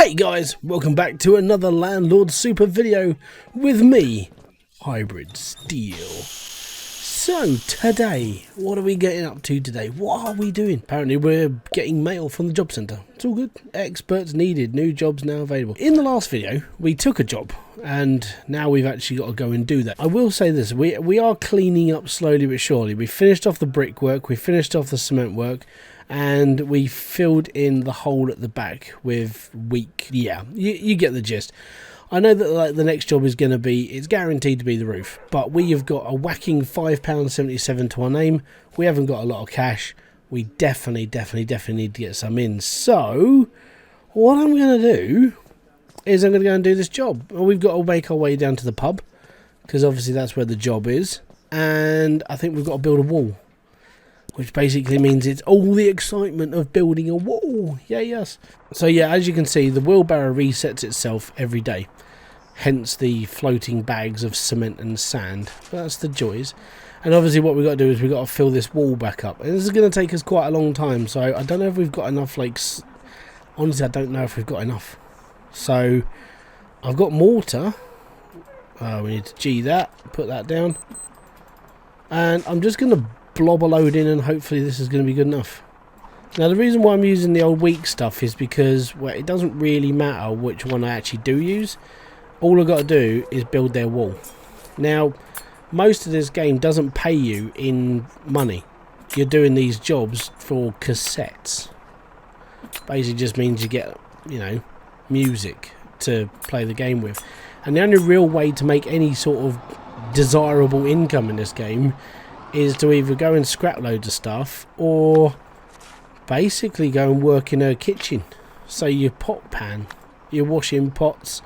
Hey guys, welcome back to another Landlords super video with me, Hybridsteel. So today, what are we getting up to today? What are we doing? Apparently we're getting mail from the job centre. It's all good. Experts needed, new jobs now available. In the last video, we took a job and now we've actually got to go and do that. I will say this, we are cleaning up slowly but surely. We finished off the brickwork, we finished off the cement work, and we filled in the hole at the back with yeah, you get the gist. I know that like the next job is going to be, it's guaranteed to be the roof, but we have got a whacking £5.77 to our name. We haven't got a lot of cash. We definitely need to get some in. So what I'm going to do is I'm going to go and do this job. Well, we've got to make our way down to the pub because obviously that's where the job is, and I think we've got to build a wall, which basically means it's all the excitement of building a wall. Yeah, yes. So yeah, as you can see, the wheelbarrow resets itself every day. Hence the floating bags of cement and sand. That's the joys. And obviously what we've got to do is we've got to fill this wall back up. And this is going to take us quite a long time. So I don't know if we've got enough, like, honestly, I don't know if we've got enough. So I've got mortar. We need to G that, put that down. And I'm just going to blob a load in and hopefully this is going to be good enough. Now the reason why I'm using the old weak stuff is because, well, it doesn't really matter which one I actually do use. All I've got to do is build their wall. Now most of this game doesn't pay you in money. You're doing these jobs for cassettes. Basically just means you get, you know, music to play the game with. And the only real way to make any sort of desirable income in this game is to either go and scrap loads of stuff or basically go and work in a kitchen. So you pot pan, you're washing pots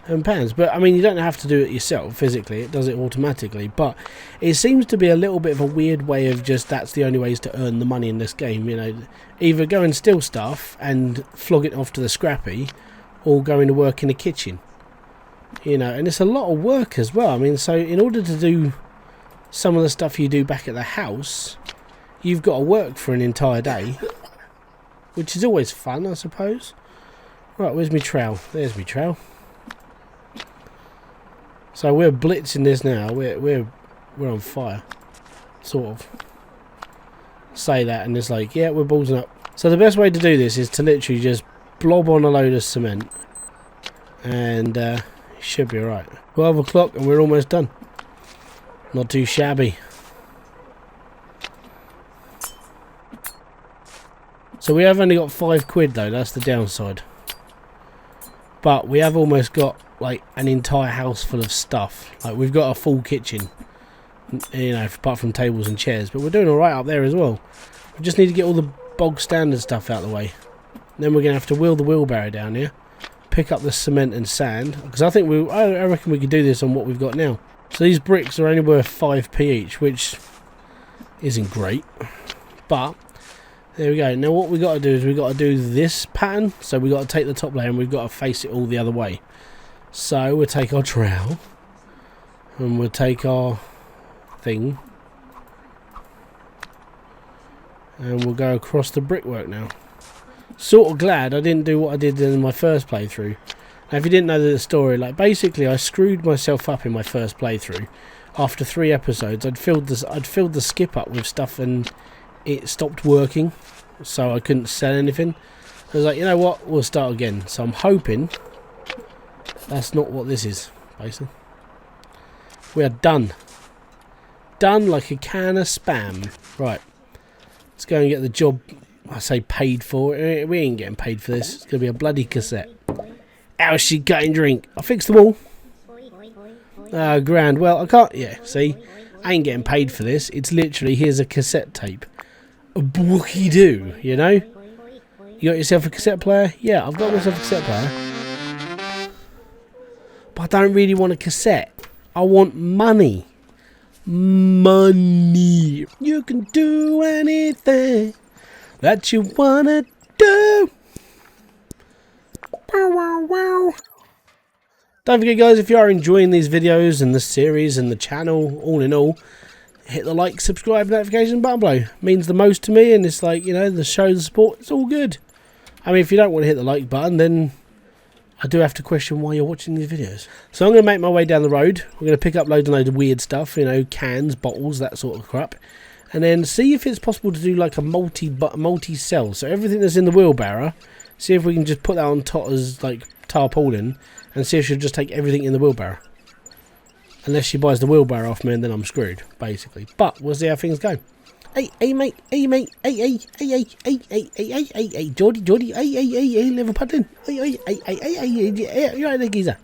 and pans. But I mean, you don't have to do it yourself physically, it does it automatically. But it seems to be a little bit of a weird way of just, that's the only ways to earn the money in this game, you know. Either go and steal stuff and flog it off to the scrappy, or go into work in a kitchen, you know. And it's a lot of work as well. I mean, so in order to do some of the stuff you do back at the house, you've got to work for an entire day, which is always fun, I suppose. Right, where's my trowel? There's my trowel. So we're blitzing this now. We're on fire, sort of. Say that and it's like, yeah, we're ballsing up. So the best way to do this is to literally just blob on a load of cement, and it should be alright. 12 o'clock and we're almost done. Not too shabby. So we have only got £5 though, that's the downside. But we have almost got like an entire house full of stuff. Like we've got a full kitchen, you know, apart from tables and chairs. But we're doing alright up there as well. We just need to get all the bog standard stuff out of the way. Then we're going to have to wheel the wheelbarrow down here, pick up the cement and sand. Because I reckon we could do this on what we've got now. So these bricks are only worth 5p each, which isn't great, but there we go. Now what we got to do is we got to do this pattern. So we got to take the top layer and we've got to face it all the other way. So we'll take our trowel and we'll take our thing and we'll go across the brickwork now. Sort of glad I didn't do what I did in my first playthrough. Now, if you didn't know the story, like basically I screwed myself up in my first playthrough. After 3 episodes, I'd filled the skip up with stuff and it stopped working, so I couldn't sell anything. I was like, you know what, we'll start again. So I'm hoping that's not what this is, basically. We are done. Done like a can of spam. Right, let's go and get the job, I say paid for. We ain't getting paid for this. It's going to be a bloody cassette. How's she cutting drink? I fixed them all. Grand. Well, I can't. Yeah, see, I ain't getting paid for this. It's literally, here's a cassette tape. A bookie do, you know? You got yourself a cassette player? Yeah, I've got myself a cassette player. But I don't really want a cassette. I want money. Money. You can do anything that you wanna do. Wow. Don't forget guys, if you are enjoying these videos and the series and the channel, all in all, hit the like, subscribe, notification button below. It means the most to me, and it's like, you know, the show, the support, it's all good. I mean, if you don't want to hit the like button, then I do have to question why you're watching these videos. So I'm going to make my way down the road. We're going to pick up loads and loads of weird stuff, you know, cans, bottles, that sort of crap. And then see if it's possible to do like a multi-cell. So everything that's in the wheelbarrow, see if we can just put that on top as like tarpaulin, and see if she'll just take everything in the wheelbarrow. Unless she buys the wheelbarrow off me, and then I'm screwed, basically. But we'll see how things go. Hey mate, hey, Geordie, hey, liver pudding, hey, you're right there, geezer.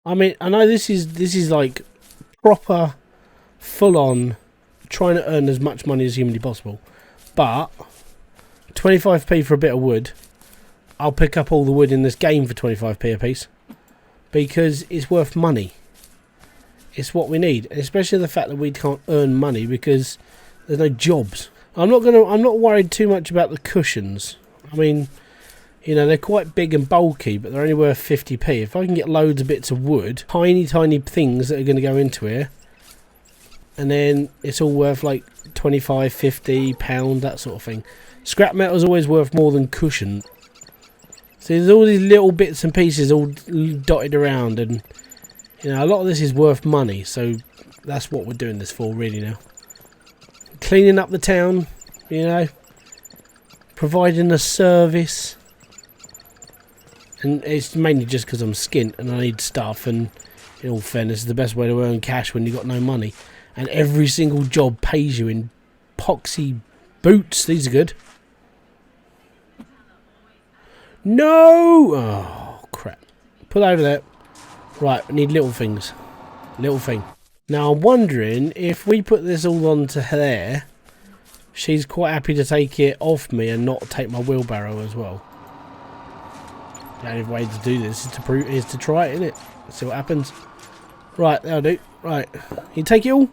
I mean, I know this is like proper, full on, trying to earn as much money as humanly possible, but 25p for a bit of wood, I'll pick up all the wood in this game for 25p a piece, because it's worth money. It's what we need, and especially the fact that we can't earn money because there's no jobs. I'm not worried too much about the cushions. I mean, you know, they're quite big and bulky, but they're only worth 50p. If I can get loads of bits of wood, tiny things that are going to go into here, and then it's all worth like 25, 50 pound, that sort of thing. Scrap metal is always worth more than cushion. So there's all these little bits and pieces all dotted around, and you know, a lot of this is worth money. So that's what we're doing this for, really, now. Cleaning up the town, you know, providing a service, and it's mainly just because I'm skint and I need stuff, and in all fairness, it's the best way to earn cash when you've got no money, and every single job pays you in poxy boots. These are good. No! Oh, crap. Put over there. Right, we need little things. Little thing. Now, I'm wondering if we put this all onto there, she's quite happy to take it off me and not take my wheelbarrow as well. The only way to do this is to try it, innit? See what happens. Right, that'll do. Right. You take it all?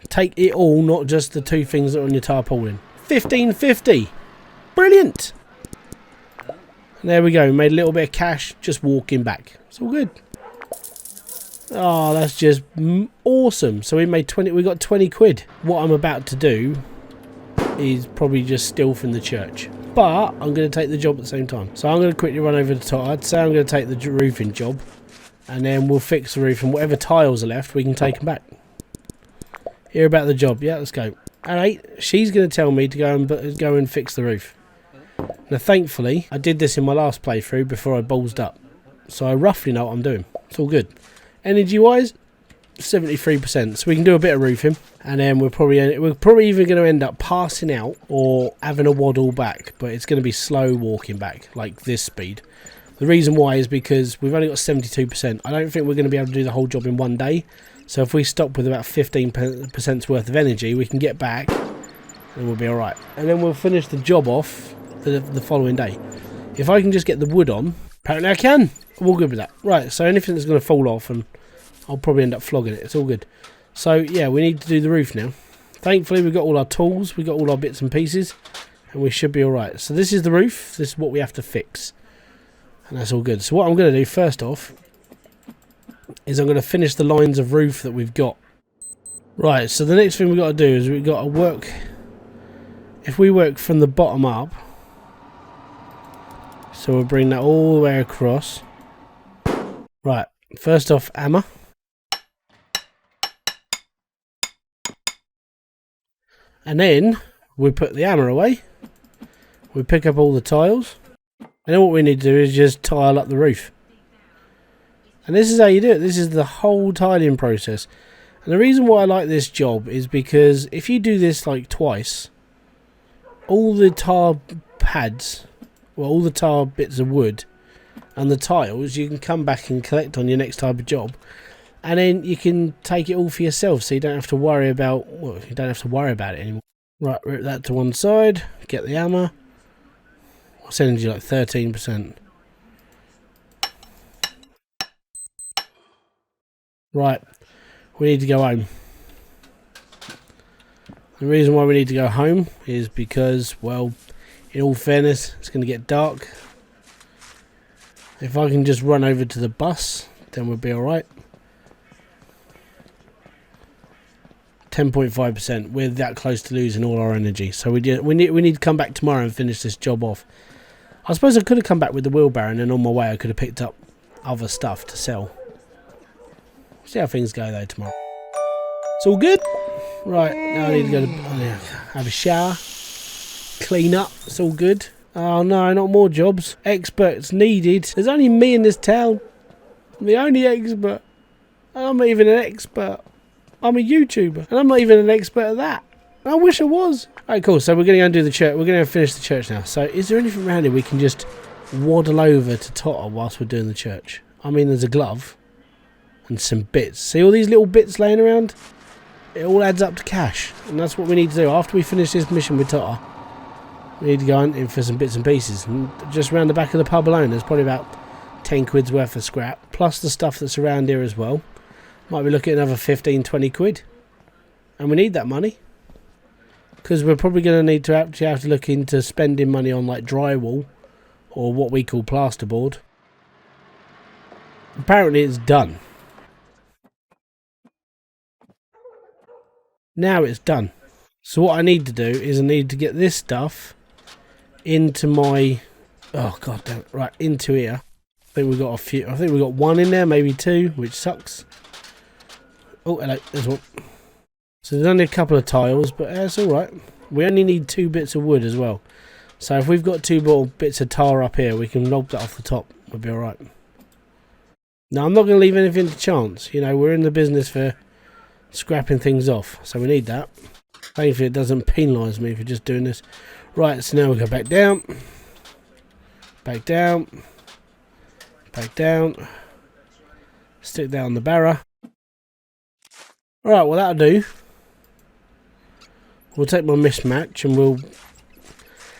Take it all, not just the two things that are on your tarpaulin. 15.50. Brilliant. And there we go. We made a little bit of cash just walking back. It's all good. Oh, that's just awesome. So we made 20. We got 20 quid. What I'm about to do is probably just steal from the church, but I'm going to take the job at the same time. So I'm going to quickly run over the top. I'd say I'm going to take the roofing job, and then we'll fix the roof, and whatever tiles are left, we can take them back. Hear about the job? Yeah, let's go. Alright, she's going to tell me to go and fix the roof. Now, thankfully, I did this in my last playthrough before I ballsed up, so I roughly know what I'm doing. It's all good. Energy-wise, 73%. So we can do a bit of roofing, and then we're probably even going to end up passing out or having a waddle back, but it's going to be slow walking back, like this speed. The reason why is because we've only got 72%. I don't think we're going to be able to do the whole job in one day. So if we stop with about 15% worth of energy, we can get back, and we'll be all right. And then we'll finish the job off the following day. If I can just get the wood on, apparently I can. I'm all good with that. Right, so anything that's going to fall off, and I'll probably end up flogging it. It's all good. So, yeah, we need to do the roof now. Thankfully, we've got all our tools. We've got all our bits and pieces, and we should be all right. So this is the roof. This is what we have to fix, and that's all good. So what I'm going to do, first off, is I'm going to finish the lines of roof that we've got. Right, so the next thing we've got to do is we've got to work... If we work from the bottom up, so we'll bring that all the way across. Right, first off, hammer. And then we put the hammer away. We pick up all the tiles. And then what we need to do is just tile up the roof. And this is how you do it. This is the whole tiling process. And the reason why I like this job is because if you do this like twice, all the tar pads, well, all the tar bits of wood and the tiles, you can come back and collect on your next type of job, and then you can take it all for yourself, so you don't have to worry about, well, you don't have to worry about it anymore. Right, rip that to one side, get the hammer. What's energy, like 13%? Right, we need to go home. The reason why we need to go home is because, well, in all fairness, it's going to get dark. If I can just run over to the bus, then we'll be alright. 10.5%. We're that close to losing all our energy. So we need to come back tomorrow and finish this job off. I suppose I could have come back with the wheelbarrow and then on my way I could have picked up other stuff to sell. See how things go though tomorrow. It's all good. Right, now I need to go to have a shower. Clean up. It's all good. Oh no, not more jobs. Experts needed. There's only me in this town. I'm the only expert. And I'm not even an expert. I'm a YouTuber. And I'm not even an expert at that. I wish I was. Alright, cool. So we're going to go and do the church. We're going to finish the church now. So is there anything around here we can just waddle over to Totter whilst we're doing the church? I mean, there's a glove and some bits. See all these little bits laying around? It all adds up to cash. And that's what we need to do. After we finish this mission with Totter, we need to go in for some bits and pieces. And just around the back of the pub alone, there's probably about 10 quid's worth of scrap. Plus the stuff that's around here as well. Might be looking at another 15, 20 quid. And we need that money. Because we're probably going to need to actually have to look into spending money on like drywall. Or what we call plasterboard. Apparently it's done. Now it's done. So what I need to do is I need to get this stuff into my... Oh god damn it. Right, into here. I think we've got a few. I think we've got one in there, maybe two, which sucks. Oh, hello. There's one. So there's only a couple of tiles, but that's alright. We only need 2 bits of wood as well. So if we've got 2 little bits of tar up here, we can lob that off the top. We'll be alright. Now, I'm not going to leave anything to chance. You know, we're in the business for scrapping things off. So we need that. Thankfully, it doesn't penalise me for just doing this. Right, so now we go back down. Back down. Back down. Stick down the barra. Alright, well that'll do. We'll take my mismatch and we'll...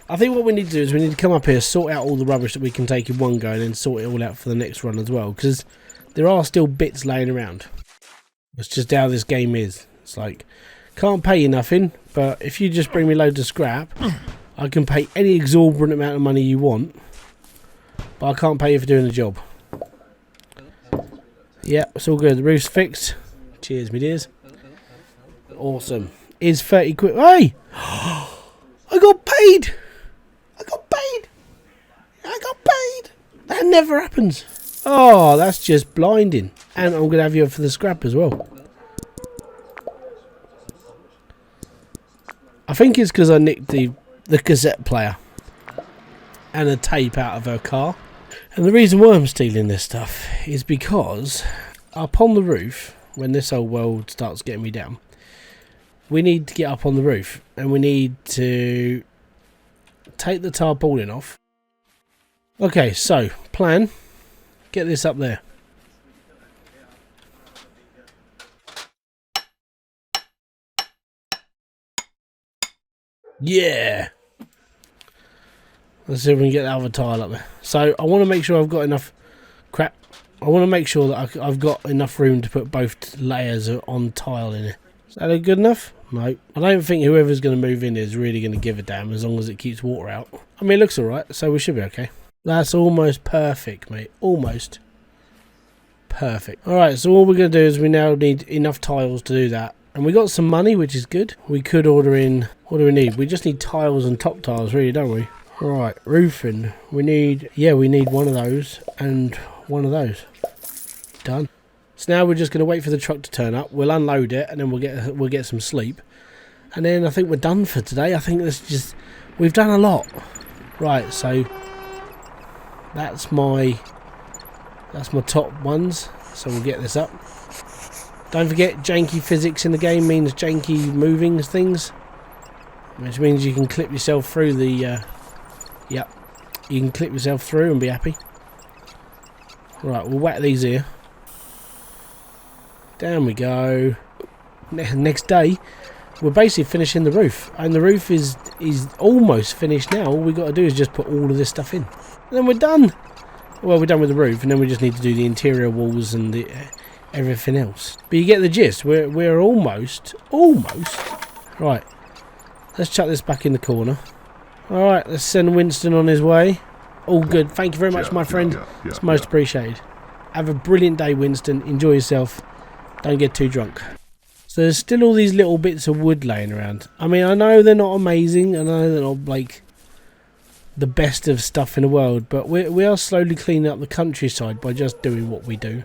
I think what we need to do is we need to come up here, sort out all the rubbish that we can take in one go and then sort it all out for the next run as well. Because there are still bits laying around. It's just how this game is. It's like, can't pay you nothing, but if you just bring me loads of scrap, I can pay any exorbitant amount of money you want. But I can't pay you for doing the job. Yeah, it's all good. The roof's fixed. Cheers, me dears. Awesome. Is 30 quid. Hey! I got paid! I got paid! I got paid! That never happens. Oh, that's just blinding. And I'm going to have you for the scrap as well. I think it's because I nicked the cassette player and a tape out of her car. And the reason why I'm stealing this stuff is because up on the roof, when this old world starts getting me down, we need to get up on the roof and we need to take the tarpaulin off. Okay, so plan, get this up there. Yeah. Let's see if we can get the other tile up there. So I want to make sure I've got enough crap. I want to make sure that I've got enough room to put both layers on tile in it. Is that good enough? No. I don't think whoever's going to move in is really going to give a damn as long as it keeps water out. I mean, it looks alright, so we should be okay. That's almost perfect, mate. Almost perfect. Alright, so all we're going to do is we now need enough tiles to do that. And we got some money, which is good. We could order in... What do we need? We just need tiles and top tiles, really, don't we? Right, roofing. We need... Yeah, we need one of those and one of those. Done. So now we're just going to wait for the truck to turn up. We'll unload it and then we'll get some sleep. And then I think we're done for today. I think that's just... We've done a lot. Right, so... That's my top ones. So we'll get this up. Don't forget, janky physics in the game means janky moving things. Which means you can clip yourself through the... Yep. You can clip yourself through and be happy. Right, we'll whack these here. Down we go. Next day, we're basically finishing the roof. And the roof is almost finished now. All we've got to do is just put all of this stuff in. And then we're done. Well, we're done with the roof. And then we just need to do the interior walls and the everything else. But you get the gist. We're almost. Right. Let's chuck this back in the corner. Alright, let's send Winston on his way. All good. Thank you very much, my friend. It's most appreciated. Have a brilliant day, Winston. Enjoy yourself. Don't get too drunk. So there's still all these little bits of wood laying around. I mean, I know they're not amazing. I know they're not, like, the best of stuff in the world, but we are slowly cleaning up the countryside by just doing what we do.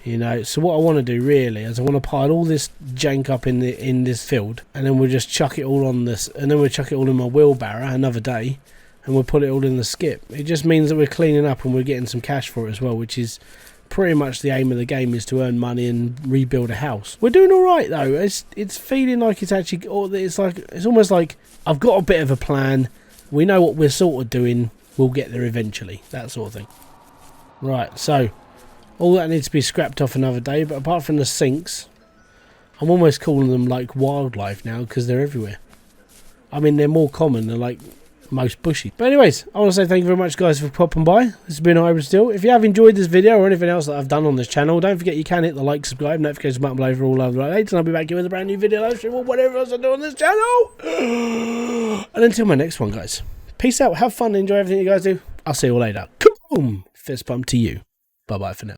You know, so what I want to do really is I want to pile all this jank up in this field, and then we'll just chuck it all on this, and then we'll chuck it all in my wheelbarrow another day, and we'll put it all in the skip. It just means that we're cleaning up and we're getting some cash for it as well, which is pretty much the aim of the game, is to earn money and rebuild a house. We're doing all right though. It's feeling like it's actually, it's almost like I've got a bit of a plan. We know what we're sort of doing. We'll get there eventually. That sort of thing. Right, so all that needs to be scrapped off another day, but apart from the sinks, I'm almost calling them like wildlife now because they're everywhere. I mean, they're more common than like most bushy. But anyways, I want to say thank you very much guys for popping by. This has been Hybridsteel. If you have enjoyed this video or anything else that I've done on this channel, don't forget you can hit the like, subscribe, notification button below for all other updates, and I'll be back here with a brand new video, live stream, or whatever else I do on this channel. And until my next one guys, peace out, have fun, enjoy everything you guys do. I'll see you all later. Kaboom! Fist bump to you. Bye bye for now.